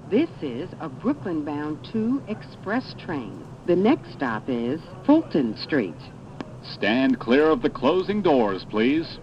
This is a Brooklyn-bound 2 express train. The next stop is Fulton Street. Stand clear of the closing doors, please.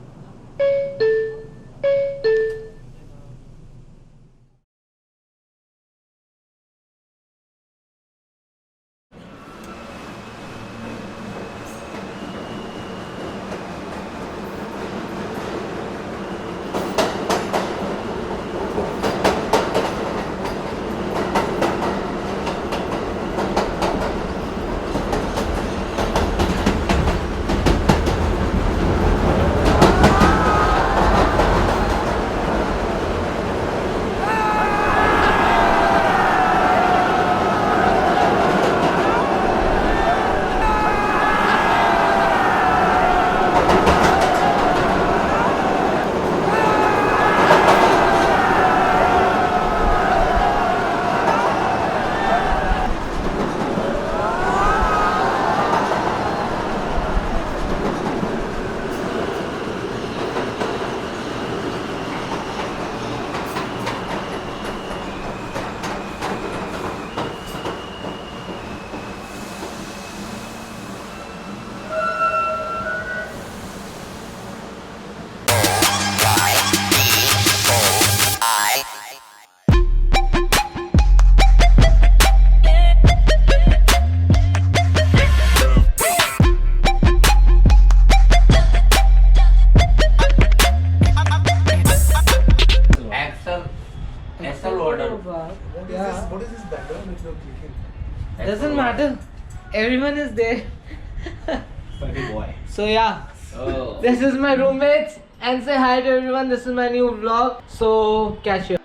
What is this background which you're clicking? Doesn't matter. Everyone is there. Funny boy. So yeah, Oh. this is my roommates and say hi to everyone. This is my new vlog. So catch you.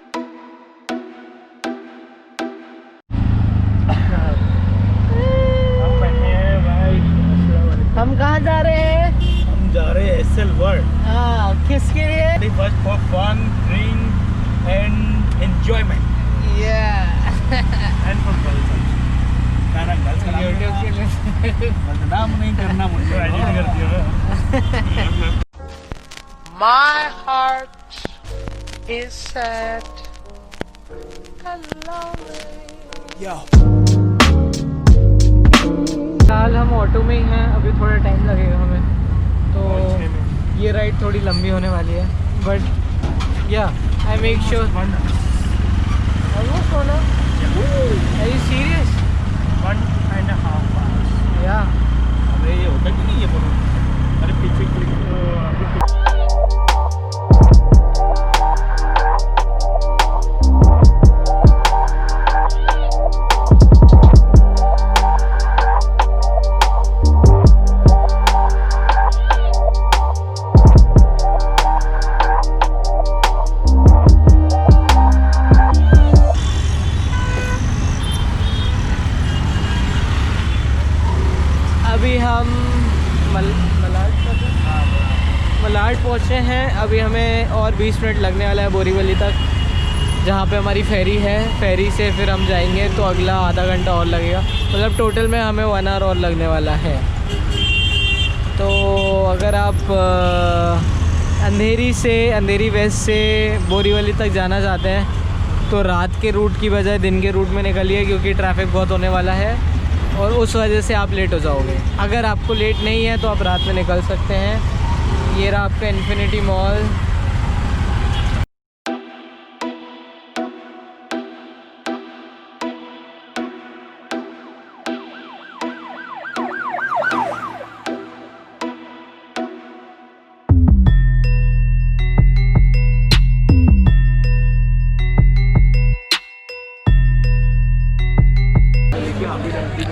हम कहाँ जा रहे हैं? हम जा रहे हैं SL World. हाँ, किसके लिए? First for fun, drink and enjoyment. Yeah. And for girls. गाना girls का YouTube के लिए. बदनाम नहीं करना मुझे एडिट कर दिया. My heart is sad and lonely. Yo. फिलहाल हम ऑटो में ही हैं. अभी थोड़ा टाइम लगेगा हमें, तो ये राइड थोड़ी लंबी होने वाली है. बट या I make sure. Almost 1 hour? Are you serious? 1.5 hours. Yeah. अरे ये होता कि नहीं ये बोलो. अरे पीछे क्लिक. अभी हम मलाड पहुँचे हैं. अभी हमें और 20 मिनट लगने वाला है बोरीवली तक, जहाँ पे हमारी फेरी है. फेरी से फिर हम जाएंगे तो अगला आधा घंटा और लगेगा. मतलब टोटल में हमें 1 आवर और लगने वाला है. तो अगर आप अंधेरी वेस्ट से बोरीवली तक जाना चाहते हैं तो रात के रूट की बजाय दिन के रूट में निकलिए, क्योंकि ट्रैफिक बहुत होने वाला है और उस वजह से आप लेट हो जाओगे. अगर आपको लेट नहीं है तो आप रात में निकल सकते हैं. ये रहा आपका infinity mall.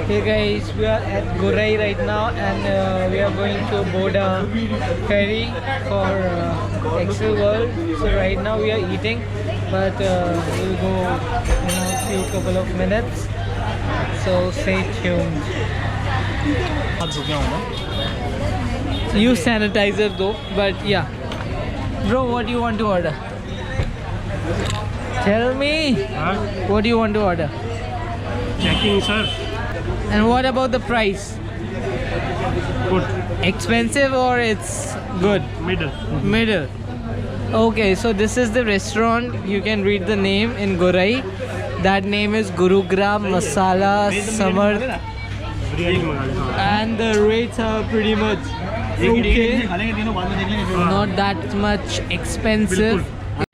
Hey guys, we are at Gorai right now, and we are going to board a ferry for XL World. So right now we are eating, but we'll go in a few couple of minutes. So stay tuned. Use sanitizer though, but yeah. Bro, what do you want to order? Tell me. What do you want to order? Checking, sir. And what about the price? Good. Expensive or it's good? Middle. Middle. Okay, so this is the restaurant. You can read the name in Gorai. That name is Gurugram Masala Samarth, and the rates are pretty much okay. Not that much expensive.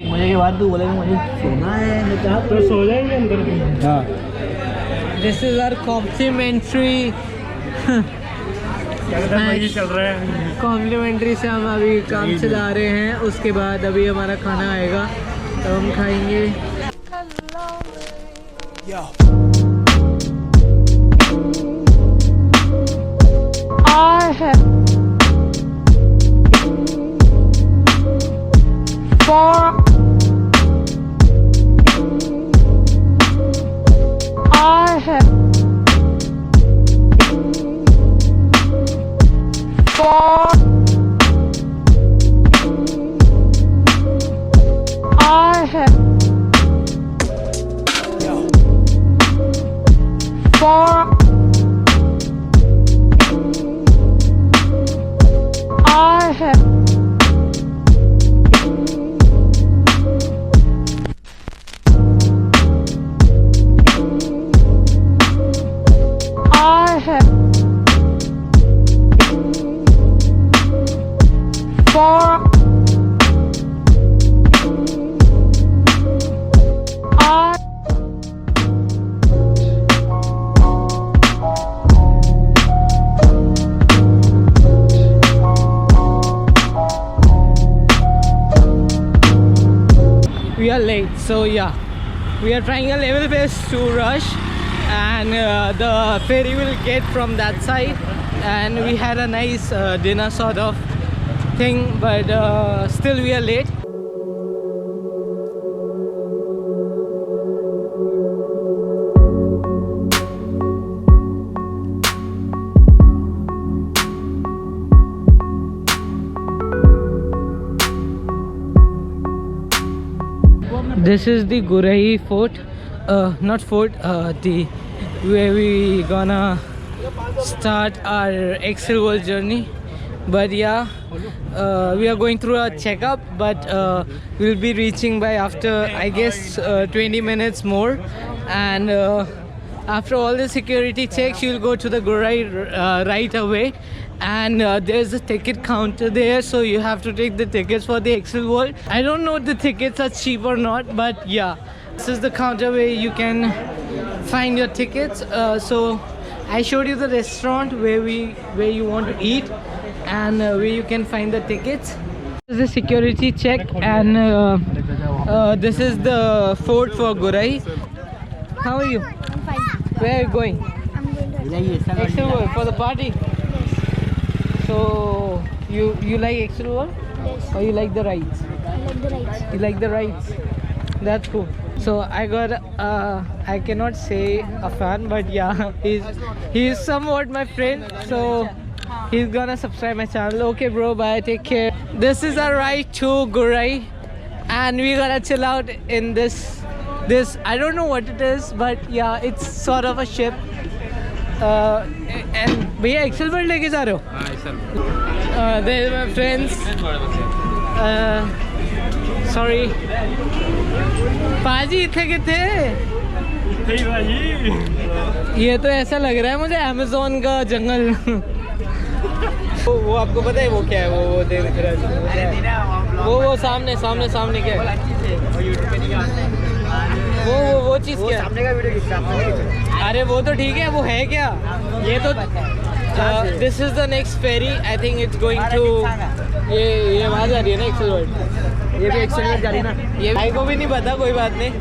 मजे के बाद तू बोलेगा मुझे सोना है, मैं कहा तो सो जाएंगे अंदर। हाँ। This is our complimentary. चल रहा है। कॉम्प्लीमेंट्री से हम अभी काम चला रहे हैं, उसके बाद अभी हमारा खाना आएगा तो हम खाएंगे। We are late, so yeah, we are trying a level best to rush, and the ferry will get from that side, and we had a nice dinner sort of thing, but still we are late. This is the Gurai fort, not fort, the where we gonna start our Excel World journey. But yeah, we are going through a checkup, but we'll be reaching by after, I guess, 20 minutes more. And after all the security checks, you'll go to the Gurai right away. And there's a ticket counter there, so you have to take the tickets for the Excel World. I don't know if the tickets are cheap or not, but yeah, this is the counter where you can find your tickets. So I showed you the restaurant where you want to eat, and where you can find the tickets. This is the security check, and this is the fort for Gurai. How are you? I'm fine. Where are you going? I'm going to Excel World for the party. So you like Excel World? Yes. Or you like the rides? I like the rides. You like the rides? That's cool. So I got I cannot say a fan, but yeah, he's somewhat my friend, so he's gonna subscribe my channel. Okay bro, bye, take care. This is our ride to Gurai, and we're gonna chill out in this I don't know what it is, but yeah, it's sort of a ship. And भैया Excel world लेके जा रहे हो? There my friends. Sorry. पाजी इतने कितने? ये तो ऐसा लग रहा है मुझे अमेज़न का जंगल। वो आपको पता है वो क्या है? वो देख रहा है। वो सामने क्या है? वो चीज़ क्या है? सामने का वीडियो खींचता है। अरे वो तो ठीक है, वो है क्या? ये तो this is the next ferry, I think it's going to ये वहाँ जा रही है ना एक्सेल वर्ल्ड, ये भी एक्सेल वर्ल्ड जा रही है ना, ये भाई को भी नहीं पता, कोई बात नहीं,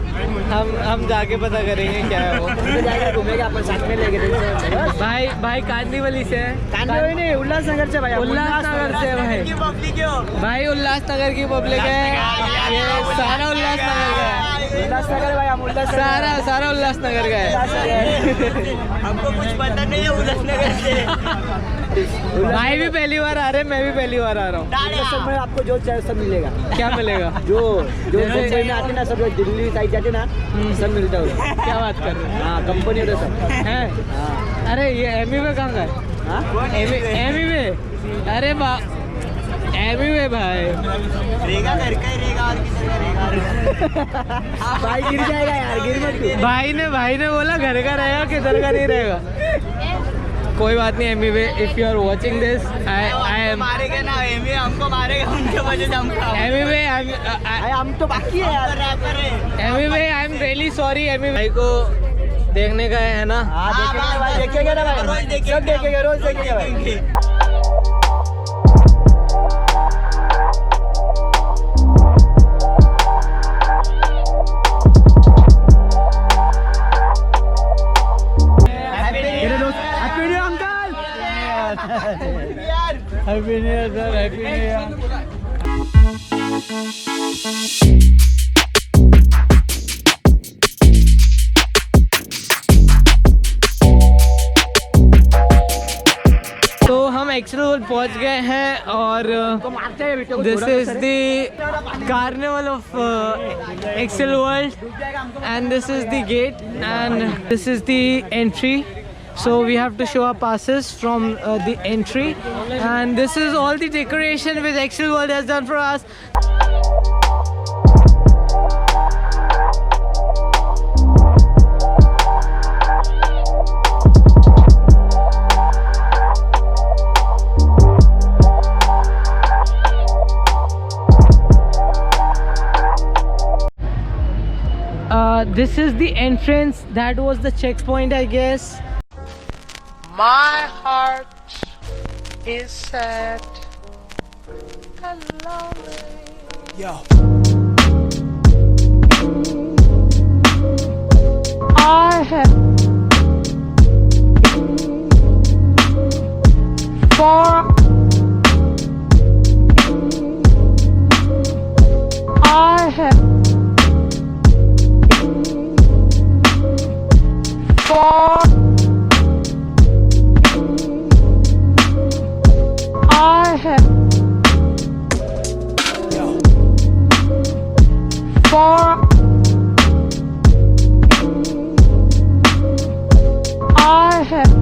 हम जाके पता करेंगे क्या है वो। घूमेगा अपन साथ में लेके भाई कांदीवली से है, कांदीवली नहीं उल्लासनगर से भाई, उल्लासनगर से भाई उल्लासनगर की पब्लिक है, ये सारा उल्लासनगर का है, उल्लासनगर भाई, हम उल्लासनगर सारा उल्लासनगर का है। हमको कुछ पता नहीं है उल्लासनगर से। भाई भी पहली बार आ रहे हैं, मैं भी पहली बार आ रहा हूँ। में आपको जो चाहिए सब मिलेगा। क्या मिलेगा? जो मुंबई में आते ना, सब दिल्ली साइड जाते ना, सब मिलता है। क्या बात कर रहे हैं? हाँ, कंपनी वाले सब है। अरे ये एमी में कहाँ का है? एमी में? अरे एमीवे भाई रेगा घर का ही रेगा और किधर का रेगा भाई गिर जाएगा यार गिर मत तू। भाई ने बोला घर का रहेगा किधर का नहीं रहेगा। कोई बात नहीं Emiway, if you are watching this I am मारेगा ना एमी हमको मारेगा उनके वजह से हमको एमीवे हम तो बाकी है यार रैपर है। Emiway I am really sorry Emiway. भाई को देखने का है ना। हाँ देखेंगे भाई, देखेंगे ना भाई, सब देखेंगे, रोज देखेंगे भाई। Happy new year sir, happy new year. तो हम एक्सेल वर्ल्ड पहुंच गए हैं और this is the carnival of Essel World and this is the gate and this is the entry. So we have to show our passes from the entry, and this is all the decoration which Excel World has done for us. This is the entrance. That was the checkpoint, I guess. My heart is sad and lonely. Yo. I have for I have for I have for I have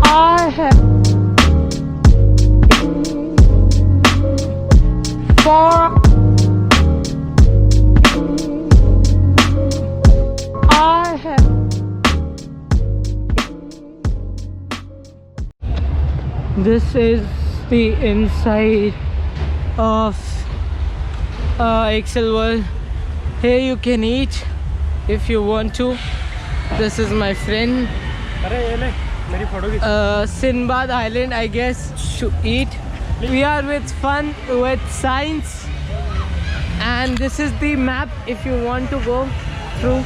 I have for I have this is the inside of Excel World. Here you can eat if you want to. This is my friend Sinbad Island, I guess, to eat. We are with fun with science, and this is the map if you want to go through.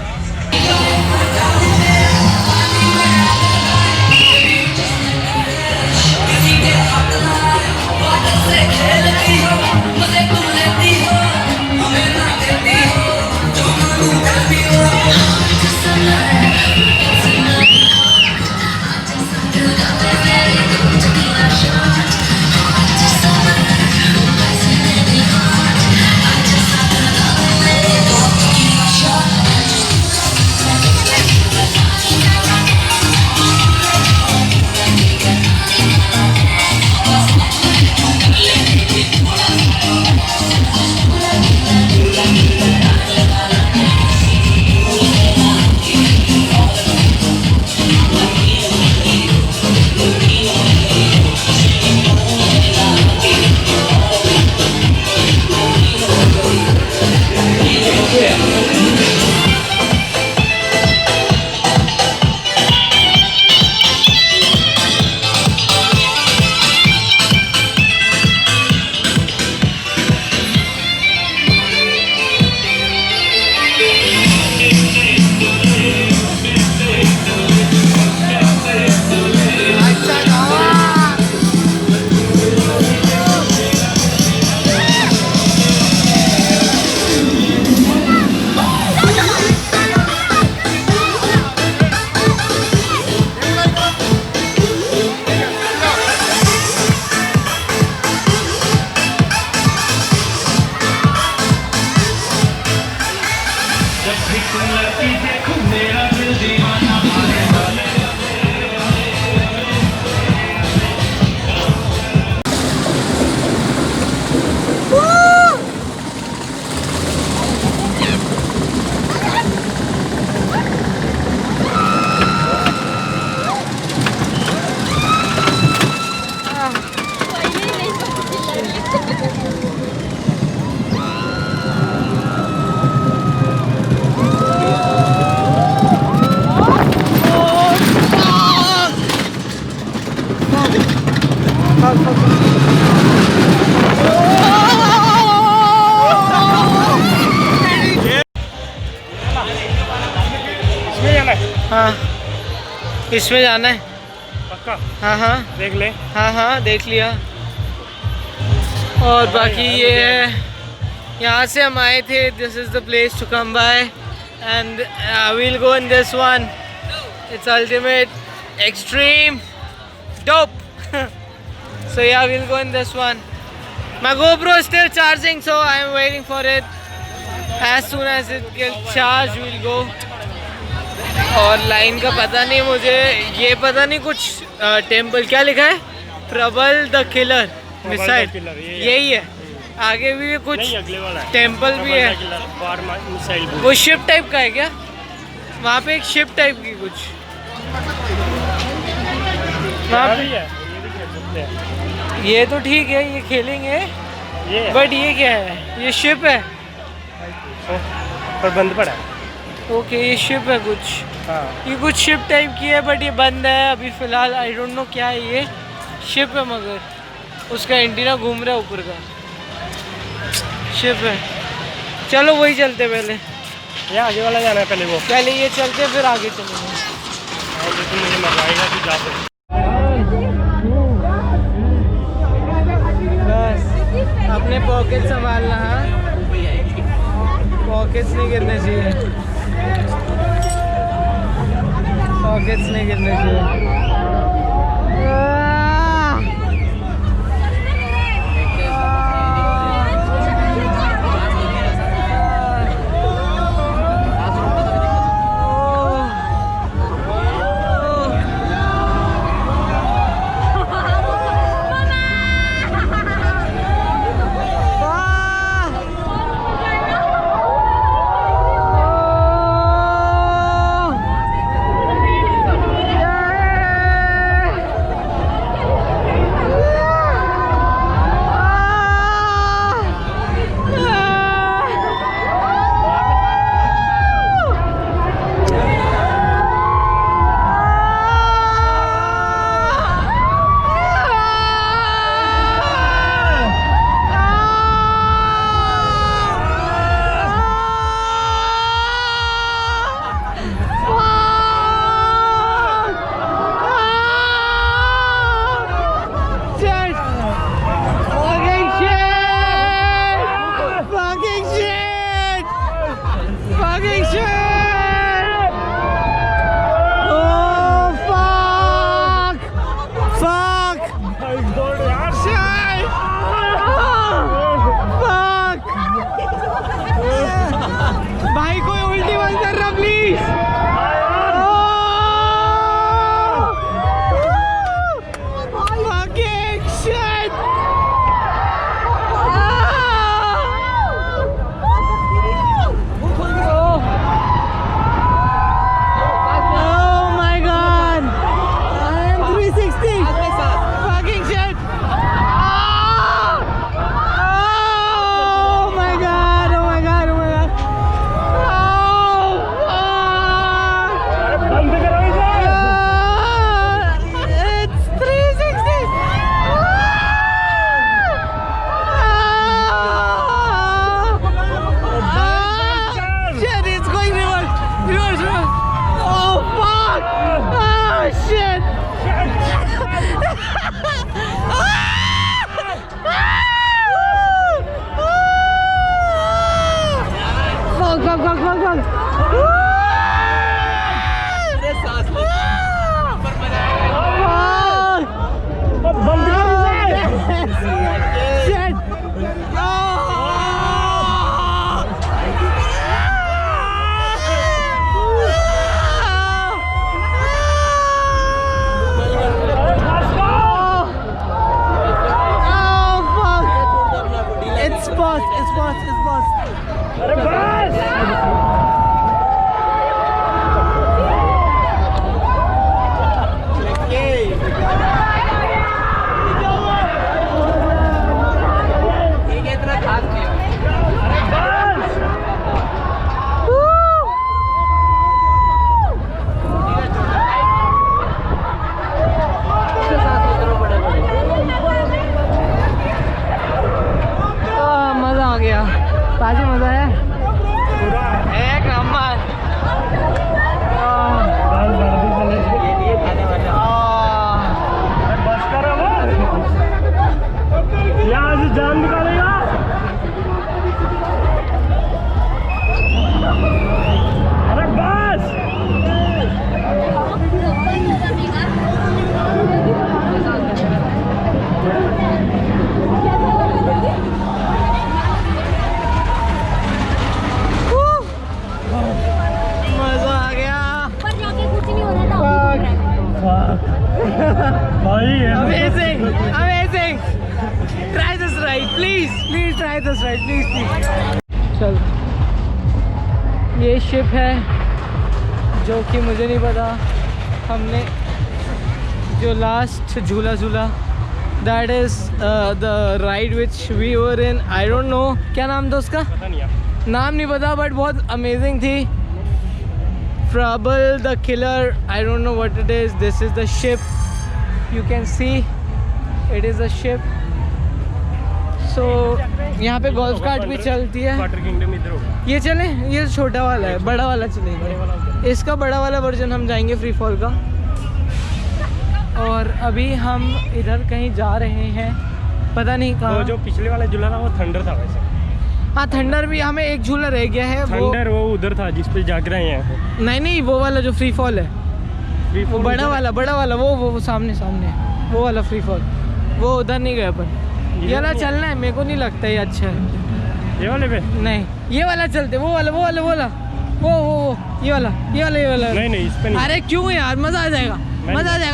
इसमें जाना है हाँ इसमें जाना है। पक्का हाँ हाँ देख ले हाँ हाँ देख लिया। और बाकी ये है, यहाँ से हम आए थे, this is the place to come by and we'll go in this one, it's ultimate extreme dope. So yeah, we'll go in this one. My GoPro is still charging, so I am waiting for it. As soon as it gets charged, we'll go. और line का पता नहीं मुझे, ये पता नहीं कुछ temple क्या लिखा है, प्रबल द किलर मिसाइल, यही है। आगे भी कुछ अगले वाला है टेम्पल भी है। वो शिप टाइप का है क्या? वहाँ पे एक शिप टाइप की कुछ वहाँ पे है, ये भी खेल सकते हैं। ये तो ठीक है, ये खेलेंगे, ये बट ये क्या है? ये शिप है। पर बंद पड़ा है। ओके ये शिप है कुछ, हाँ ये कुछ शिप टाइप की है, बट ये बंद है अभी फ़िलहाल। आई डोंट नो क्या है ये, शिप है मगर उसका एंटीना घूम रहा है ऊपर का, शिप है। चलो वही चलते पहले, ये आगे वाला जाना है पहले, वो पहले ये चलते फिर आगे चलेंगे। लेकिन मुझे मजा आएगा कि जा सकते। बस अपने पॉकेट संभालना, हाँ पॉकेट्स नहीं गिरने चाहिए, पॉकेट्स नहीं गिरने चाहिए। यहाँ से जान निकालेगा। अरे बस मजा आ गया पर जाके कुछ नहीं हो रहा था। भाई amazing amazing try this ride please try this ride please चल ये शिप है जो कि मुझे नहीं पता हमने जो लास्ट झूला that is the ride which we were in I don't know क्या नाम था उसका पता नहीं यार। नाम नहीं पता बट बहुत अमेजिंग थी Frabble the killer I don't know what it is this is the ship you can see it is a ship so यहाँ पे गोल्फ कार्ट भी चलती है वाटर किंगडम इधर होगा। ये चले ये छोटा वाला है बड़ा वाला चलेगा इसका बड़ा वाला वर्जन हम जाएंगे फ्री फॉल का और अभी हम इधर कहीं जा रहे हैं पता नहीं वो कहाँ जो पिछले वाला झूला था वो थंडर था वैसे। हाँ थंडर भी हमें एक झूला रह गया है थंडर वो उधर था जिस पे जाग रहे हैं। नहीं वो वाला जो फ्री फॉल है वो बड़ा वाला वो सामने वो वाला फ्री फॉल वो उधर नहीं गया पर ये वाला चलना है मेरे को नहीं लगता ये अच्छा है ये वाले पे नहीं ये वाला चलते वो वाला ये वाला नहीं इस पे नहीं। अरे क्यों यार मजा आ जाएगा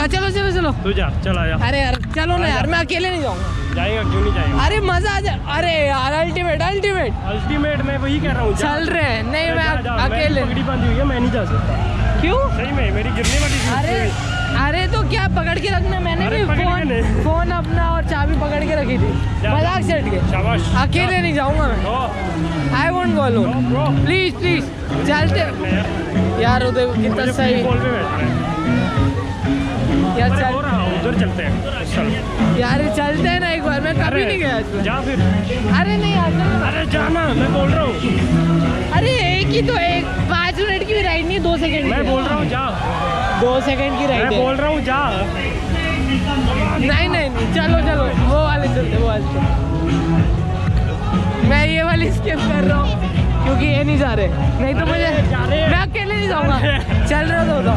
चलो तू जा चला जा। अरे यार चलो ना यार मैं अकेले नहीं जाऊंगा जाएगा क्यों नहीं जाएगा। अरे मजा आ जाए अरे यार अल्टीमेट मैं वही कह रहा हूँ चल रहे हैं नहीं मैं अकेले पगड़ी बांधी हुई है मैं नहीं जा सकता। क्यों सही में मेरी गिरने वाली थी। अरे तो क्या पकड़ के रखना मैंने अरे भी पकड़ के नहीं। फोन अपना और चाबी पकड़ के रखी थी मजाक से हट के शाबाश। अकेले नहीं जाऊंगा मैं नो आई वोंट गो लो ब्रो प्लीज चलते यार उधर कितना सही बोल पे बैठ रहे हैं। यार अरे चल हो रहा उधर चलते हैं चल। यार चलते हैं ना एक बार मैं कभी नहीं गया इसमें जा फिर। अरे नहीं यार चलो ना। अरे जाना मैं बोल रहा हूँ। अरे एक ही तो 5 मिनट की भी राइड नहीं 2 सेकंड मैं बोल रहा हूँ जा। 2 सेकंड की राइड मैं बोल रहा हूँ जा। नहीं चलो वो वाले चलते मैं ये वाली स्किप कर रहा हूँ क्योंकि ये नहीं जा रहे नहीं तो मुझे मैं अकेले नहीं जाऊँगा चल रहा तो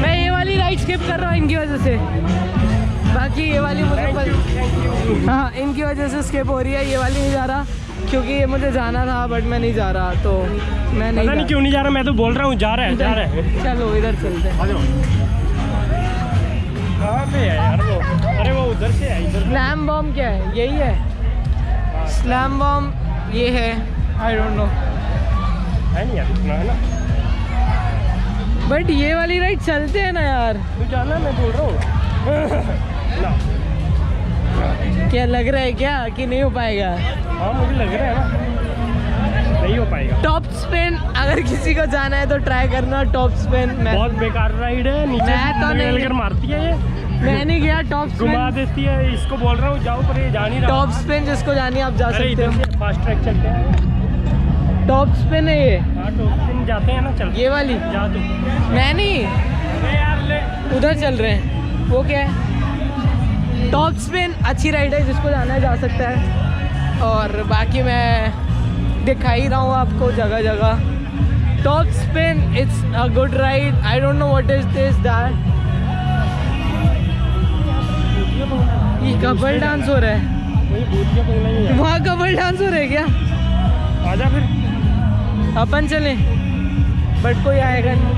मैं ये वाली राइड स्किप कर रहा हूँ इनकी वजह से बाकी ये वाली मुझे हाँ इनकी वजह से स्किप हो रही है ये वाली नहीं जा रहा क्योंकि ये मुझे जाना था बट मैं नहीं जा रहा तो मैं पता नहीं क्यों नहीं जा रहा मैं तो बोल रहा हूँ जा रहा है। चलो इधर चलते हैं कहाँ पे है यार वो। अरे वो उधर से है इधर। स्लैम बॉम्ब क्या है यही है स्लैम बॉम्ब ये है आई डोंट नो है नहीं यार इतना है ना बट ये वाली राइड चलते हैं ना यार तू जाना मैं बोल रहा हूँ ना। क्या लग रहा है क्या कि नहीं हो पाएगा हाँ मुझे लग रहा है ना नहीं हो पाएगा। टॉप स्पिन अगर किसी को जाना है तो ट्राई करना टॉप स्पिन बहुत बेकार राइड है नीचे मैं तो नहीं कर मारती है ये मैं नहीं गया टॉप घुमा स्पिन देती है इसको बोल रहा हूँ जाओ पर ये जा नहीं रहा। टॉप स्पिन जिसको जानी है आप जा अरे सकते इधर हो से फास्ट ट्रैक चलते हैं। टॉप स्पिन है ये हाँ टॉप स्पिन जाते हैं ना चल ये वाली जा तू। मैं नहीं अरे यार ले उधर चल रहे हैं वो क्या है टॉप स्पिन अच्छी राइड है जिसको जाना है जा सकता है और बाकी मैं दिखा ही रहा हूँ आपको जगह top spin it's a good ride I don't know what is this that ये कपल डांस हो रहा है वही भूत के पगला ही है। वहाँ कपल डांस हो रहा है क्या आजा फिर अपन चलें बट कोई आएगा नहीं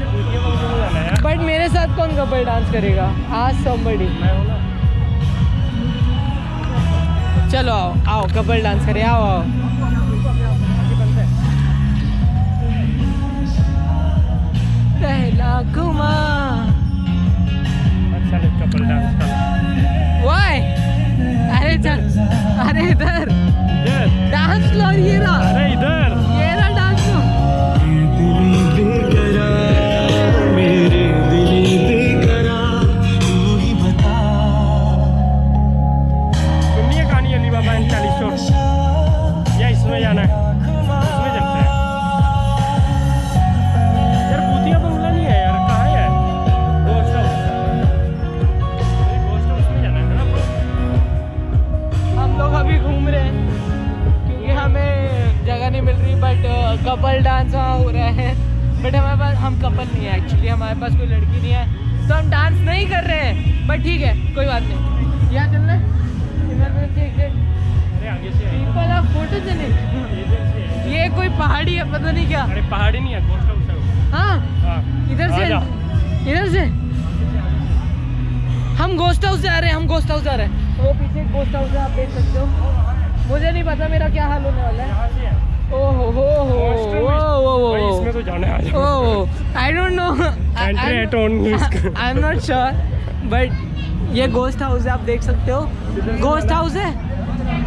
बट मेरे साथ कौन कपल डांस करेगा आज somebody चलो आओ कपल डांस करें आओ पहला घुमा अच्छा लग कपल डांस का। वाई अरे चल अरे इधर डांस लो ये रहा अरे इधर डांस लो सुननी है कहानी अली बाबा एंड 40 या इसमें जाना है इसमें चलते हैं यार भूतिया बंगला नहीं है यार कहाँ है गोस्ट हाउस में जाना है ना। कपल डांस वहाँ हो रहा है, बट हमारे पास, हम कपल नहीं है एक्चुअली, हमारे पास कोई लड़की नहीं है, तो हम डांस नहीं कर रहे हैं, बट ठीक है कोई बात नहीं। यहाँ चलना है, अरे आगे से पीपल ऑफ फोटो चले। ये कोई पहाड़ी है, पता नहीं क्या। अरे पहाड़ी नहीं है, गोस्ट हाउस है। हाँ हाँ इधर से, आजा। इधर से हम गोस्ट हाउस जा रहे हैं, हम गोस्ट हाउस जा रहे हैं। वो पीछे गोस्ट हाउस है, आप देख सकते हो। मुझे नहीं पता मेरा क्या हाल होने वाला है। यहाँ से है। ओहो हो भाई इसमें तो जाना है आज। Oh I don't know, entry at own risk. I am not sure, but ये गोस्ट हाउस है, आप देख सकते हो। गोस्ट हाउस है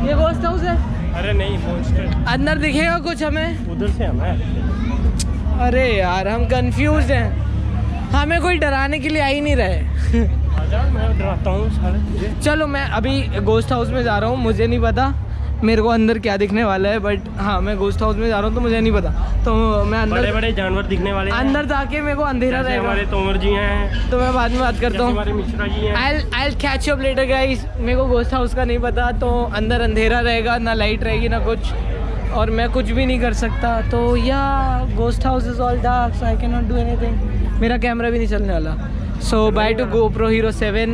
ये, गोस्ट हाउस है। अरे नहीं, मॉन्स्टर अंदर दिखेगा कुछ हमें? उधर से है ना। अरे यार हम कंफ्यूज हैं, हमें कोई डराने के लिए आ ही नहीं रहे। आजा, मैं डराता हूँ साले तुझे। चलो मैं अभी गोस्ट हाउस में जा रहा हूँ, मुझे नहीं पता मेरे को अंदर क्या दिखने वाला है, बट हाँ मैं गोस्ट हाउस में जा रहा हूँ तो मुझे नहीं पता, तो मैं अंदर बड़े बड़े जानवर दिखने वाले हैं। अंदर जाके मेरे को अंधेरा जैसे रहेगा, हमारे तोमर जी हैं, तो मैं बाद में बात करता जैसे हूँ। हमारे मिश्रा जी हैं। I'll catch you up later guys। मेरे को गोस्ट हाउस का नहीं पता, तो अंदर अंधेरा रहेगा, ना लाइट रहेगी ना कुछ, और मैं कुछ भी नहीं कर सकता। तो या ghost house is all dark, so I can not do anything. मेरा कैमरा भी नहीं चलने वाला। सो by two GoPro Hero 7।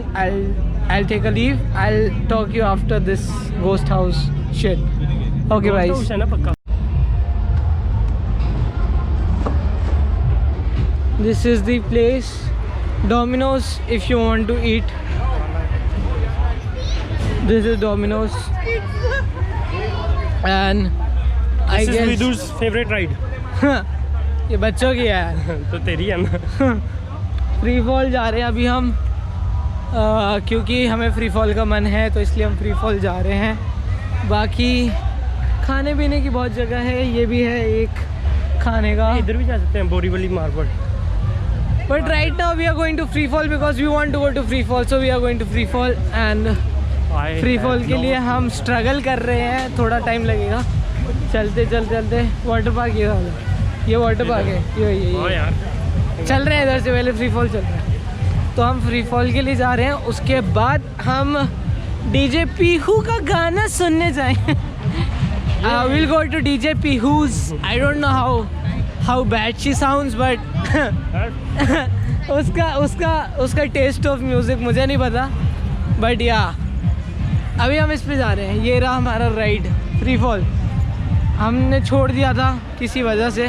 I'll take a leave। I'll talk you after this ghost house shit। Okay ghost guys। House है ना पक्का। This is the place, Domino's, if you want to eat। This is Domino's, and I This is guess Vidur's favorite ride। ये बच्चों की है। तो तेरी है ना। फ्री फॉल जा रहे हैं अभी हम, क्योंकि हमें फ्री फॉल का मन है, तो इसलिए हम फ्री फॉल जा रहे हैं। बाकी खाने पीने की बहुत जगह है, ये भी है एक खाने का। इधर भी जा सकते हैं, Borivali market. But right now we are going to free fall because we want to go to free fall, so we are going to free fall, and free fall के लिए हम स्ट्रगल कर रहे हैं, थोड़ा टाइम लगेगा। चलते चलते चलते वाटर पार्क ये वाला, ये वाटर पार्क है, हाँ ये यार, चल रहे हैं इधर से, पहले फ्री फॉल चल रहा है, तो हम फ्री फॉल के लिए जा रहे हैं। उसके बाद हम डीजे पीहू का गाना सुनने जाएंगे। विल गो टू डीजे पीहूज। I don't know how bad she sounds, but उसका टेस्ट ऑफ म्यूज़िक मुझे नहीं पता, बट या अभी हम इस पे जा रहे हैं। ये रहा हमारा राइड फ्री फॉल। हमने छोड़ दिया था किसी वजह से,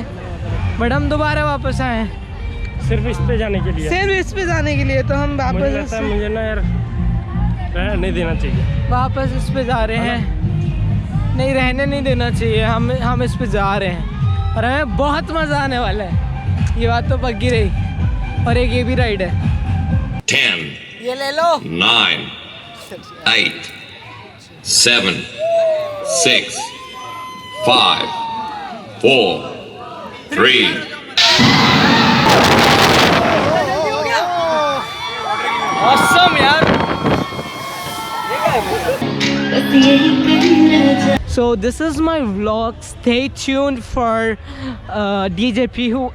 बट हम दोबारा वापस आए हैं सिर्फ इस पे जाने के लिए। सिर्फ इस पे जाने के लिए, तो हम मुझे लगता है मुझे ना यार रहने देना चाहिए। वापस इस पे जा रहे हैं। नहीं, रहने नहीं देना चाहिए, हम इस पे जा रहे हैं और हमें बहुत मज़ा आने वाला है, ये बात तो पक्की रही। और एक ये भी राइड है। 10, ये ले लो। 9, 8, 7, 6, 5, 4, 3, Awesome यार। So this is my vlog. Stay tuned for DJ Pihu.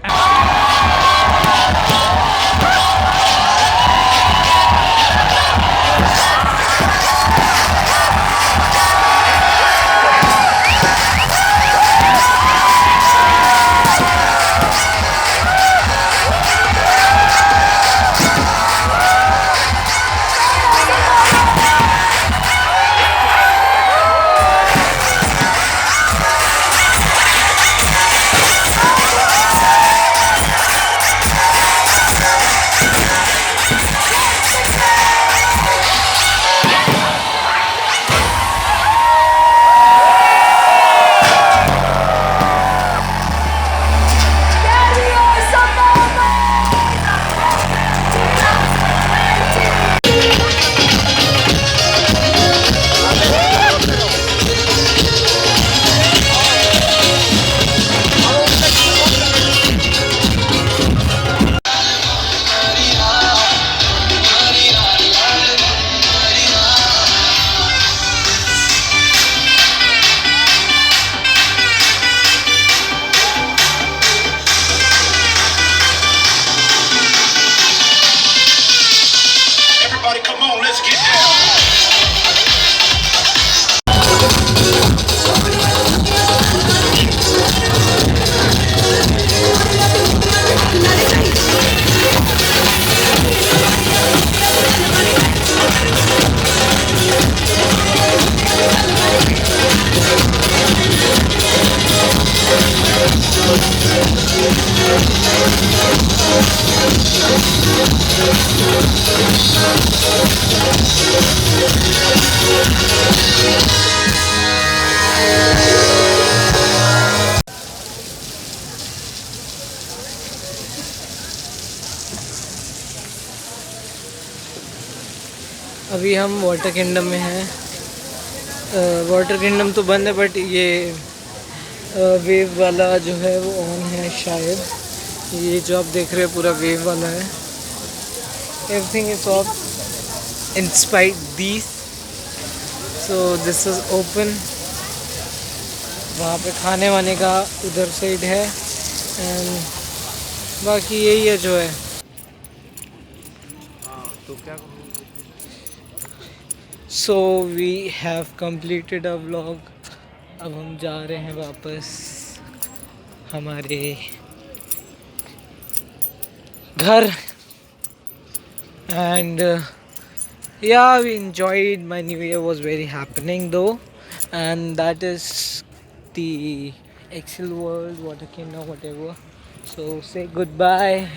अभी हम वाटर किंगडम में हैं। वाटर किंगडम तो बंद है बट ये वेव वाला जो है वो ऑन है शायद। ये जो आप देख रहे हैं पूरा वेव वाला है। Everything is of in spite this, so this is open. वहाँ पे खाने वाने का उधर साइड है एंड बाकी यही है जो है। So we have completed a vlog. अब हम जा रहे हैं वापस हमारे घर and yeah, we enjoyed. My new year was very happening though, and that is the Excel World, Water Kingdom, whatever. So say goodbye,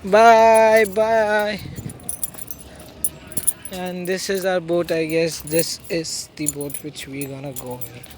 bye bye. And this is our boat, I guess. This is the boat which we're gonna go in.